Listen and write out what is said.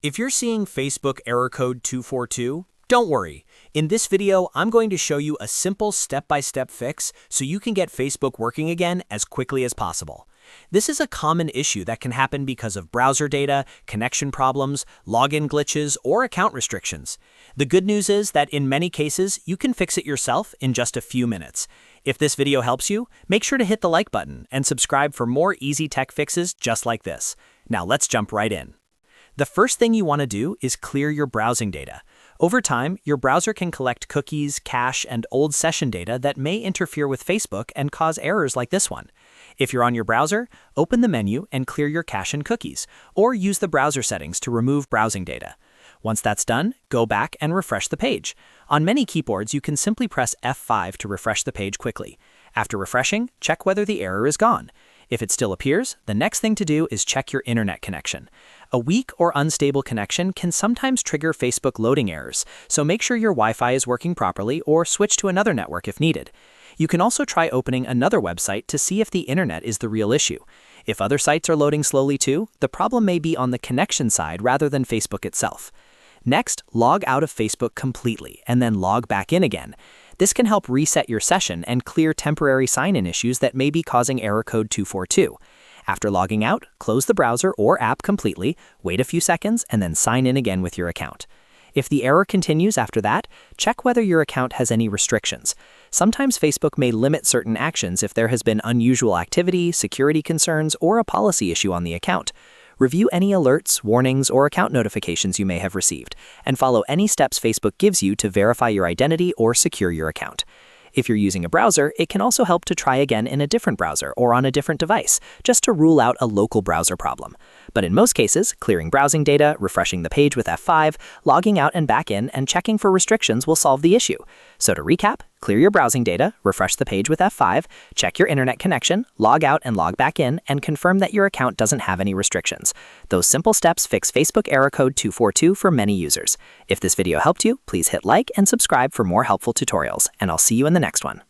If you're seeing Facebook error code 242, don't worry. In this video, I'm going to show you a simple step-by-step fix so you can get Facebook working again as quickly as possible. This is a common issue that can happen because of browser data, connection problems, login glitches, or account restrictions. The good news is that in many cases, you can fix it yourself in just a few minutes. If this video helps you, make sure to hit the like button and subscribe for more easy tech fixes just like this. Now let's jump right in. The first thing you want to do is clear your browsing data. Over time, your browser can collect cookies, cache, and old session data that may interfere with Facebook and cause errors like this one. If you're on your browser, open the menu and clear your cache and cookies, or use the browser settings to remove browsing data. Once that's done, go back and refresh the page. On many keyboards, you can simply press F5 to refresh the page quickly. After refreshing, check whether the error is gone. If it still appears, the next thing to do is check your internet connection. A weak or unstable connection can sometimes trigger Facebook loading errors, so make sure your Wi-Fi is working properly or switch to another network if needed. You can also try opening another website to see if the internet is the real issue. If other sites are loading slowly too, the problem may be on the connection side rather than Facebook itself. Next, log out of Facebook completely and then log back in again. This can help reset your session and clear temporary sign-in issues that may be causing error code 242. After logging out, close the browser or app completely, wait a few seconds, and then sign in again with your account. If the error continues after that, check whether your account has any restrictions. Sometimes Facebook may limit certain actions if there has been unusual activity, security concerns, or a policy issue on the account. Review any alerts, warnings, or account notifications you may have received, and follow any steps Facebook gives you to verify your identity or secure your account. If you're using a browser, it can also help to try again in a different browser or on a different device, just to rule out a local browser problem. But in most cases, clearing browsing data, refreshing the page with F5, logging out and back in, and checking for restrictions will solve the issue. So to recap, clear your browsing data, refresh the page with F5, check your internet connection, log out and log back in, and confirm that your account doesn't have any restrictions. Those simple steps fix Facebook error code 242 for many users. If this video helped you, please hit like and subscribe for more helpful tutorials, and I'll see you in the next one.